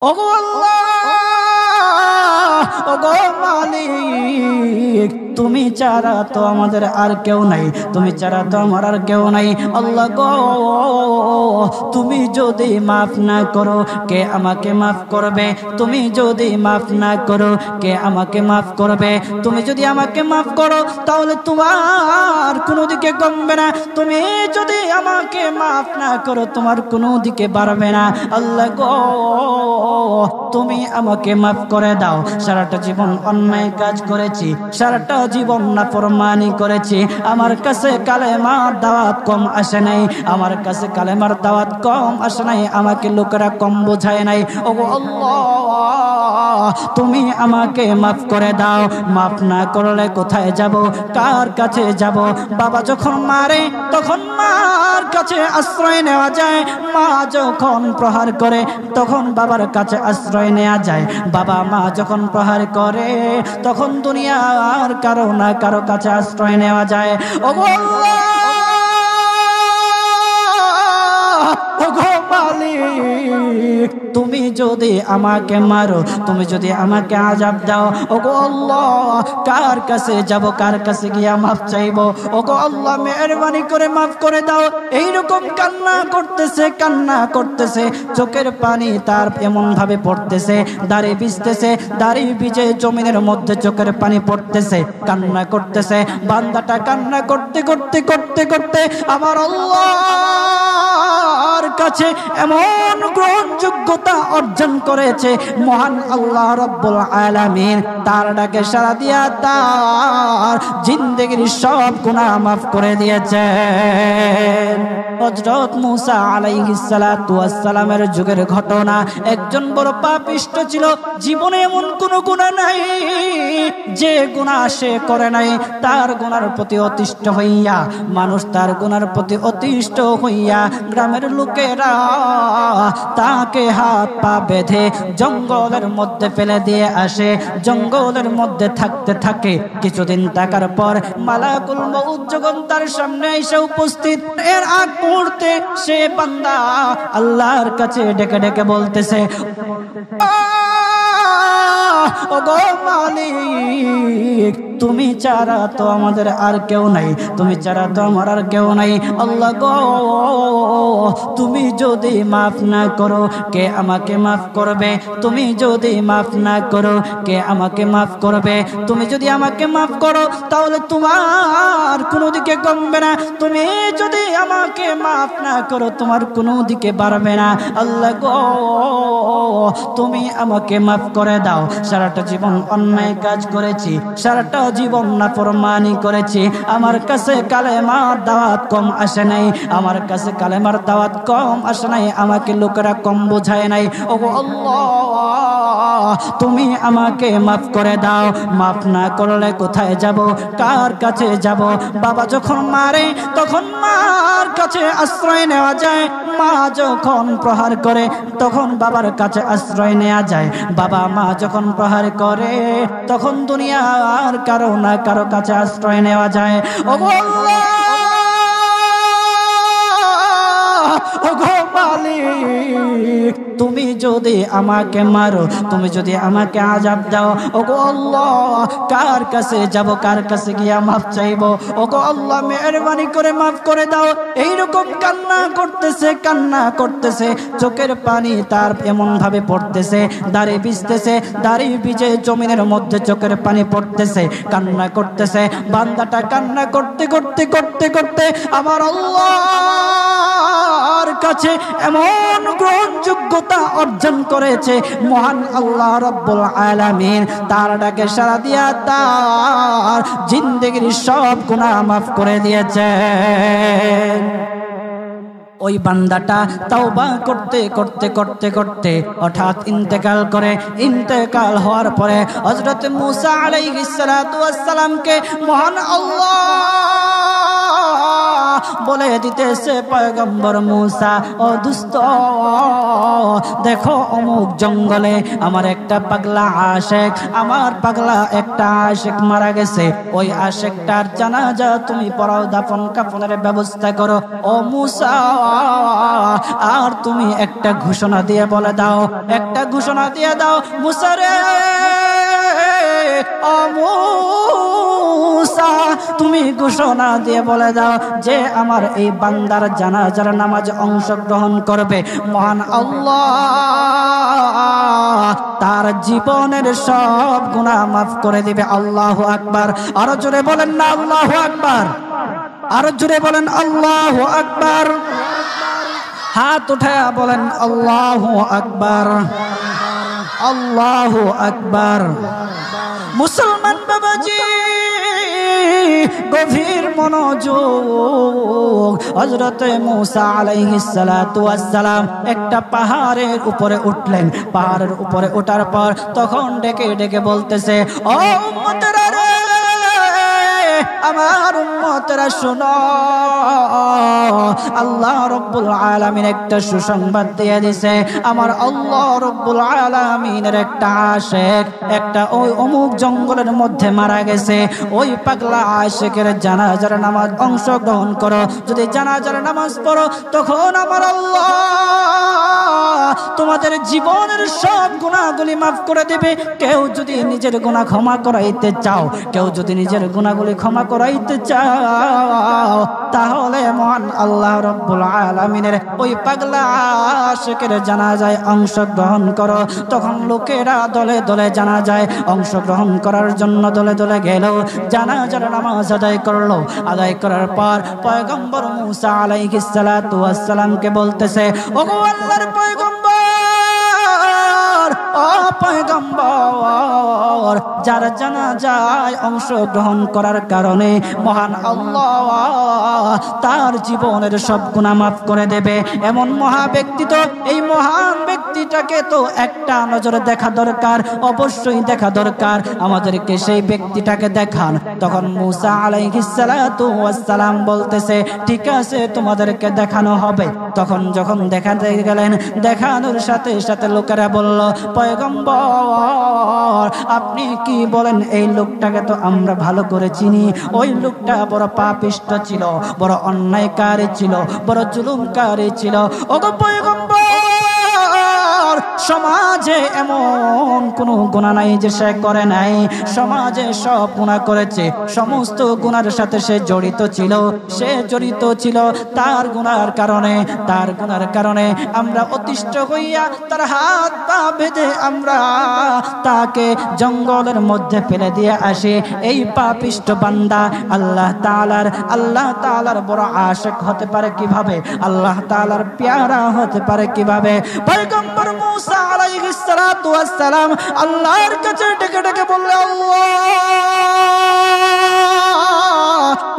ওগো আল্লাহ, ওগো মালিক, তুমি ছাড়া তো আমাদের আর কেউ নাই, তুমি ছাড়া তো আমার আর কেউ নাই। আল্লাহ গো, তুমি যদি মাফ না করো কে আমাকে মাফ করবে? তুমি যদি মাফ না করো কে আমাকে মাফ করবে? তুমি যদি আমাকে মাফ করো তাহলে তোমার কোনো দিকে কমবে না, তুমি যদি আমাকে মাফ না করো তোমার কোনো দিকে বাড়বে না। আল্লাহ গো, তুমি আমাকে মাফ করে দাও। সারাটা জীবন অন্যায় কাজ করেছি, সারাটা জীবন নাফরমানি করেছি, আমার কাছে কালেমার দাওয়াত কম আসে নাই, আমার কাছে কালেমার দাওয়াত কম আসে নাই, আমাকে লোকেরা কম বোঝায় নাই। ওগো আল্লাহ, তুমি আমাকে মাফ করে দাও। মাফ না করলে কোথায় যাব, কার কাছে যাব? বাবা যখন মারে তখন মার কাছে আশ্রয় নেওয়া যায়, মা যখন প্রহার করে তখন বাবার কাছে আশ্রয় নেওয়া যায়, বাবা মা যখন প্রহার করে তখন দুনিয়ার কারো না কারো কাছে আশ্রয় নেওয়া যায়। ওগো আল্লাহ, ওগো মালিক, তুমি যদি আমাকে মারো, তুমি যদি আমাকে আযাব দাও, ওগো আল্লাহ, কার কাছে যাব, কার কাছে গিয়া মাফ চাইবো? ওগো আল্লাহ, মেহেরবানি করে মাফ করে দাও। এইরকম কান্না করতেছে, কান্না করতেছে, চোখের পানি তার এমন ভাবে পড়তেছে, দাড়ি ভিজতেছে, দাড়ি ভিজে জমিনের মধ্যে চোখের পানি পড়তেছে, কান্না করতেছে। বান্দাটা কান্না করতে করতে করতে করতে আমার আল্লাহর কাছে এমন গ্রহণযোগ্যতা অর্জন করেছে, মহান আল্লাহ রাব্বুল আলামিন তার ডাকে সাড়া দিয়া তার জিন্দেগির সব গুনাহ মাফ করে দিয়েছেন। হযরত মূসা আলাইহিস সালাতু ওয়াস সালামের যুগের ঘটনা। একজন বড় পাপিষ্ট ছিল, জীবনে এমন কোন গুনাহ নাই যে গুনাহ সে করে নাই। তার গুনার প্রতি অতিষ্ঠ হইয়া, মানুষ তার গুনার প্রতি অতিষ্ঠ হইয়া গ্রামের লোকেরা তাকে হাত পা বেঁধে জঙ্গলের মধ্যে ফেলে দিয়ে আসে। জঙ্গলের মধ্যে থাকতে থাকে, কিছুদিন থাকার পর মালাকুল মউত যখন তার সামনে এসে উপস্থিত, এর আগ মুহূর্তে সে বান্দা আল্লাহর কাছে ডেকে ডেকে বলতেছে, ওগো মালিক, তুমি ছাড়া তো আমাদের আর কেউ নাই, তুমি ছাড়া তো আমার আর কেউ নাই। আল্লাহ গো, তুমি যদি মাফ না করো কে আমাকে মাফ করবে? তুমি যদি মাফ না করো কে আমাকে মাফ করবে? তুমি যদি আমাকে মাফ করো তাহলে তোমার কোনো দিকে কমবে না, তুমি যদি আমাকে মাফ না করো তোমার কোনো দিকে বাড়বে না। আল্লাহ গো, তুমি আমাকে মাফ করে দাও। সারাটা জীবন অন্যায় কাজ করেছি, সারাটা জীবন নাফরমানি করেছি, আমার কাছে কালেমার দাওয়াত কম আসে নাই, আমার কাছে কালেমার দাওয়াত কম আসে নাই, আমাকে লোকেরা কম বোঝায় নাই। ওগো আল্লাহ, তুমি আমাকে মাফ করে দাও। মাফ না করলে কোথায় যাব, কার কাছে যাব? বাবা যখন মারে তখন মার কাছে আশ্রয় নেওয়া যায়, মা যখন প্রহার করে তখন বাবার কাছে আশ্রয় নেওয়া যায়, বাবা মা যখন প্রহার করে তখন দুনিয়ার কারো না কারো কাছে আশ্রয় নেওয়া যায়। ওগো আল্লাহ, ওগো মালিক, তুমি যদি আমাকে মারো, তুমি যদি আমাকে আযাব দাও, ওগো আল্লাহ, কার কাছে যাব, কার কাছে গিয়া মাফ চাইবো? ওগো আল্লাহ, মেহেরবানি করে মাফ করে দাও। এইরকম কান্না করতেছে, কান্না করতেছে, চোখের পানি তার এমন ভাবে পড়তেছে, দাড়ি ভিজতেছে, দাড়ি ভিজে জমিনের মধ্যে চোখের পানি পড়তেছে, কান্না করতেছে। বান্দাটা কান্না করতে করতে করতে করতে আমার আল্লাহর কাছে এমন গ্রহণযোগ্যতা অর্জন করেছে, মহান আল্লাহ রাব্বুল আলামিন তার ডাকে সাড়া দিয়া তার জিন্দেগির সব গুনাহ মাফ করে দিয়েছেন। ওই বান্দাটা তাওবা করতে করতে করতে করতে হঠাৎ ইন্তেকাল করে। ইন্তেকাল হওয়ার পরে হযরত মূসা আলাইহিস সালাতু ওয়াস সালামকে মহান আল্লাহ বলে দিতেছে পয়গম্বর মূসা, ও দুস্থ দেখো অমুক জঙ্গলে আমার একটা পাগলা আশেক, আমার পাগলা একটা আশেক মারা গেছে, ওই আশেকটার জানাজা তুমি পড়াও, দাফন কাফনের ব্যবস্থা করো। ও মূসা আর তুমি একটা ঘোষণা দিয়ে বলে দাও, একটা ঘোষণা দিয়ে দাও মূসা রে, ও মূসা তুমি ঘোষণা দিয়ে বলে দাও যে আমার এই বান্দার জানাজার নামাজ অংশগ্রহণ করবে, মহান আল্লাহ তার জীবনের সব গুনাহ মাফ করে দিবে। আল্লাহু আকবার। আরো জোরে বলেন না আল্লাহু আকবার, আরো জোরে বলেন আল্লাহু আকবার। হাত উঠায়া বলেন আল্লাহু আকবার, আল্লাহু আকবার। মুসলমান বাবাজি গভীর মনোযোগ। হযরতে মূসা আলাইহিস সালাতু ওয়াস সালাম একটা পাহাড়ের উপরে উঠলেন। পাহাড়ের উপরে ওঠার পর তখন ডেকে ডেকে বলতেছে, ও উম্মতেরা রে, আমার উম্মতেরা শোনো, আল্লাহ রব্বুল আলামিন একটা সুসংবাদ দিয়ে দিয়েছে। আমার আল্লাহ রব্বুল আলামিনের একটা আশেক একটা ওই অমুক জঙ্গলের মধ্যে মারা গেছে, ওই পাগলা আশেকের জানাজার নামাজ অংশগ্রহণ করো। যদি জানাজার নামাজ পড়ো তখন আমার আল্লাহ তোমাদের জীবনের সব গুনাহগুলি মাফ করে দিবে। কেউ যদি নিজের গুনাহ ক্ষমা করাইতে চাও, কেউ যদি নিজের গুনাহগুলি ক্ষমা করাইতে চাও, তাহলে মহান আল্লাহ রব্বুল আলামিনের ওই পাগলা আশিকের জানাজায় অংশগ্রহণ করো। তখন লোকেরা দলে দলে জানাজায় অংশগ্রহণ করার জন্য দলে দলে গেল, জানাজার নামাজ আদায় করলো। আদায় করার পর পয়গম্বর মূসা আলাইহিস সালাতু ওয়াস সালামকে বলতেছে, ওগো আল্লাহর পয়গম্বর, ও পয়গম্বর, যার জানাজায় অংশগ্রহণ করার কারণে মহান আল্লাহ তার জীবনের সব গুনাহ মাফ করে দেবে। এমন মহা ব্যক্তি, তো এই মহান ব্যক্তিটাকে তো একটা নজরে দেখা দরকার, অবশ্যই দেখা দরকার। আমাদেরকে সেই ব্যক্তিটাকে দেখান। তখন মূসা আলাইহিস সালাতু ওয়াস সালাম বলতেছে, ঠিক আছে তোমাদেরকে দেখানো হবে। তখন যখন দেখাতে গেলেন, দেখানোর সাথে সাথে লোকেরা বলল, পয়গম্বর আপনি কি বলেন, এই লোকটাকে তো আমরা ভালো করে চিনি। ওই লোকটা বড় পাপিষ্ঠ ছিল, বড় অন্যায়কারী ছিল, বড় জুলুমকারী ছিল। ওগো পয়গম্বর, সমাজে এমন কোনো গুনাহ নাই যে সে করে নাই। সমাজে সব গুনাহ করেছে, সমস্ত গুনার সাথে সে জড়িত ছিল। সে জড়িত ছিল, তার গুনার কারণে আমরা অতিষ্ঠ হইয়া তার হাত পা বেঁধে আমরা তাকে জঙ্গলের মধ্যে ফেলে দিয়ে আসি। এই পাপিষ্ঠ বান্দা আল্লাহ তাআলার বড় আশিক হতে পারে কিভাবে? আল্লাহ তাআলার পেয়ারা হতে পারে কিভাবে? পয়গম্বর মূসা আলাইহিস সালাতু ওয়াস সালাম আল্লাহর কাছে ডেকে ডেকে বললেন, আল্লাহ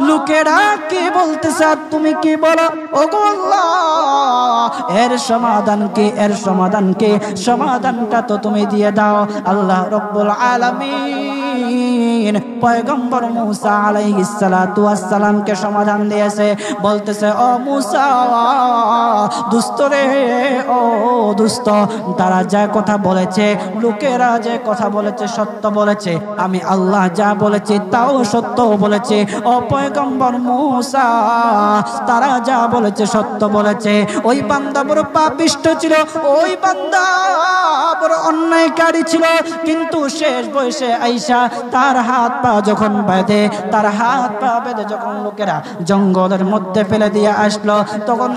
লোকেরা কি বলতেছে আর তুমি কি বলো? ওগো আল্লাহ, এর সমাধান কি? এর সমাধান কি? সমাধানটা তো তুমি দিয়ে দাও। আল্লাহ রব্বুল আলামিন পয়গম্বর মূসা আলাইহিস সালাতু ওয়াস সালামকে সমাধান দিয়েছে। বলতেছে, ও মূসা দুষ্ট রে, ও দুষ্ট, তারা যা কথা বলেছে, লোকেরা যে কথা বলেছে সত্য বলেছে। আমি আল্লাহ যা বলেছি তাও সত্য বলেছে। ও পয়গম্বর মূসা, তারা যা বলেছে সত্য বলেছে। ওই বান্দা বড় পাপিষ্ঠ ছিল, ওই বান্দা বড় অন্যায়কারী ছিল, কিন্তু শেষ বয়সে আইসা তার হাত পা যখন বেঁধে যখন লোকেরা জঙ্গলের মধ্যে ফেলে দিয়ে আসলো, তখন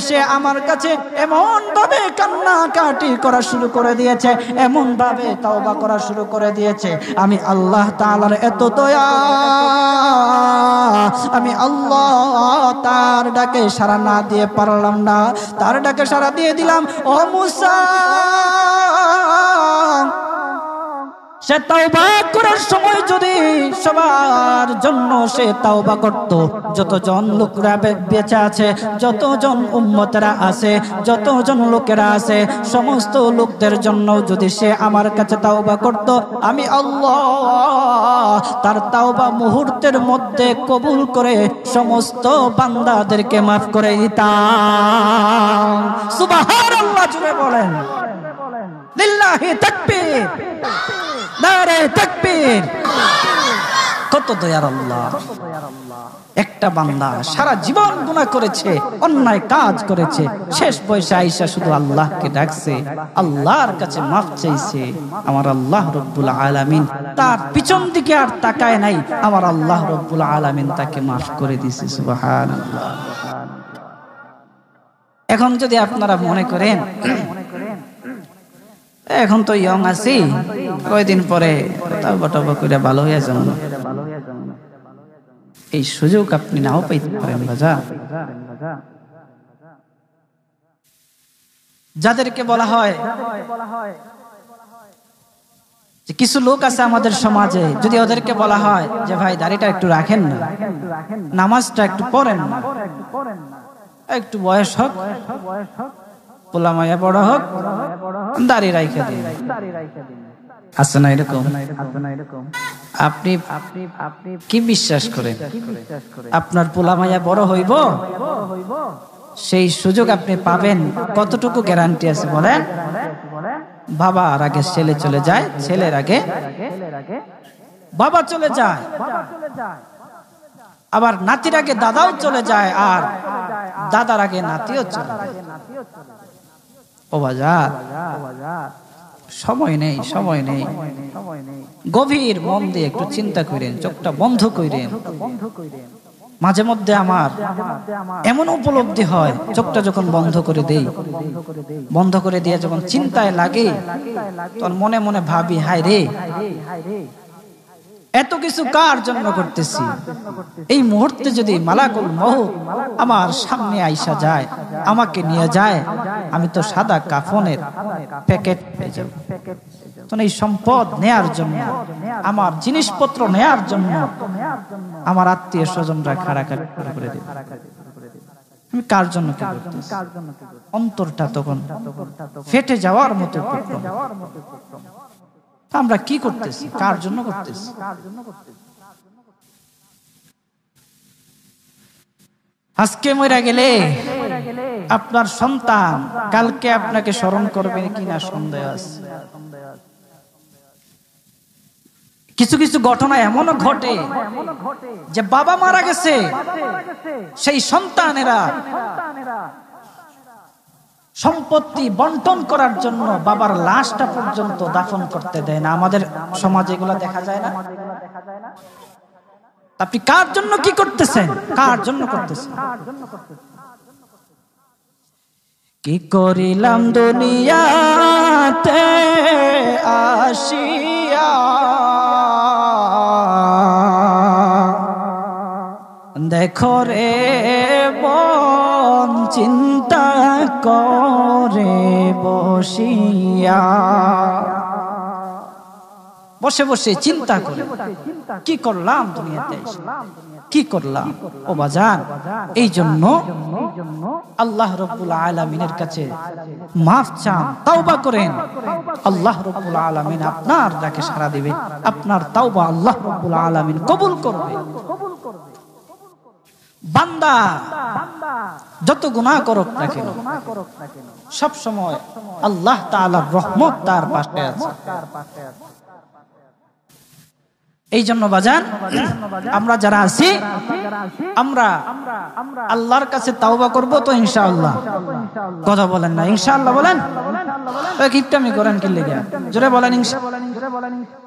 সে আমার কাছে এমন ভাবে কান্নাকাটি করা শুরু করে দিয়েছে, এমন ভাবে তওবা করা শুরু করে দিয়েছে। আমি আল্লাহ তাআলার এত দয়া, আমি আল্লাহ তার ডাকে সাড়া না দিয়ে পারলাম না, তার ডাকে সাড়া দিয়ে দিলাম। ও মূসা, সে তাওবা করার সময় যদি সবার জন্য সে তাওবা করত, যতজন লোকরা বেঁচে আছে, যতজন উম্মতেরা আছে, যতজন লোকেরা আছে, সমস্ত লোকদের জন্য যদি সে আমার কাছে তাওবা করত, আমি আল্লাহ তার তাওবা মুহূর্তের মধ্যে কবুল করে সমস্ত বান্দাদেরকে মাফ করে দিতাম। সুবহানাল্লাহ, জুড়ে বলেন লিল্লাহি তাকবীর, নারে তাকবীর। কত দয়ার আল্লাহ! একটা বান্দা সারা জীবন গুনাহ করেছে, অন্যায় কাজ করেছে, শেষ বয়সে আইসা শুধু আল্লাহকে ডাকছে, আল্লাহর কাছে মাফ চাইছে। আমার আল্লাহ রব্বুল আলামিন তার পিছন দিকে আর তাকায় নাই, আমার আল্লাহ রব্বুল আলামিন তাকে মাফ করে দিয়েছে। সুবহানাল্লাহ। এখন যদি আপনারা মনে করেন এখন তো ইয়ং আছি, কয়দিন পরে তাওবা টাওবা করে ভালো হয়ে যাবেন, এই সুযোগ আপনি নাও পাইতে পারেন। বাজা, যাদেরকে বলা হয় যে কিছু লোক আছে আমাদের সমাজে, যদি ওদেরকে বলা হয় যে ভাই দাড়িটা একটু রাখেন না, নামাজটা একটু পড়েন না, একটু বয়স হোক, পোলা মায়া বড় হোক, দাড়ি রাইখা দিন, আছে না এরকম? আপনি কি বিশ্বাস করেন আপনার পোলা মায়া বড় হইব? সেই সুযোগ আপনি পাবেন? কতটুকু গ্যারান্টি আছে বলেন? বাবার আগে ছেলে চলে যায়, ছেলের আগে বাবা চলে যায়, আবার নাতির আগে দাদাও চলে যায়, আর দাদার আগে নাতিও চলে যায়। ও বাজার, সময় নেই, সময় নেই। গভীর মন দিয়ে একটু চিন্তা করেন, চোখটা বন্ধ করেন। মাঝে মধ্যে আমার এমন উপলব্ধি হয়, চোখটা যখন বন্ধ করে দেই, বন্ধ করে দিয়ে যখন চিন্তায় লাগে, তখন মনে মনে ভাবি, হায় রে, এত কিছু কার জন্য করতেছি? এই মুহূর্তে যদি মালাকুল মউত আমার সামনে আইসা যায়, আমাকে নিয়ে যায়, আমি তো সাদা কাফনের প্যাকেট পেয়ে যাব। তো এই সম্পদ নেয়ার জন্য, আমার জিনিসপত্র নেয়ার জন্য আমার আত্মীয় স্বজনরা খাড়াখাড়ি করে দেবে। আমি কার জন্য কি করতেছি? অন্তরটা তখন ফেটে যাওয়ার মতো। আমরা কি করতেছি? কার জন্য করতেছি? আজকে মরে গেলে আপনার সন্তান কালকে আপনাকে স্মরণ করবে কিনা সন্দেহ আছে। কিছু কিছু ঘটনা এমনও ঘটে যে বাবা মারা গেছে, সেই সন্তানেরা সম্পত্তি বন্টন করার জন্য বাবার লাশটা পর্যন্ত দাফন করতে দেয় না। আমাদের সমাজে এগুলো দেখা যায় না? আপনি কার জন্য কি করতেছেন? কার জন্য করতেছেন? কি করিলাম দুনিয়াতে আসিয়া, দেখো রে মন চিন্তা করে বসিয়া। বসে বসে চিন্তা করে কি করলাম দুনিয়াতে, কি করলাম? ও বাজান, এই জন্য আল্লাহ রব্বুল আলামিনের কাছে মাফ চান, তাওবা করেন। আল্লাহ রব্বুল আলামিন আপনার ডাকে সাড়া দিবে, আপনার তাওবা আল্লাহ রব্বুল আলামিন কবুল করবে। বান্দা যত গুনাহ করুক না কেন, সব সময় আল্লাহ তাআলার রহমত তার পাশে আছে। এই জন্য বাজান, আমরা যারা আছি, আমরা আল্লাহর কাছে তাওবা করব তো ইনশাআল্লাহ। কথা বলেন না ইনশাআল্লাহ? বলেন, কিপটামি করেন কি লেগে? জোরে বলেন ইনশাআল্লাহ।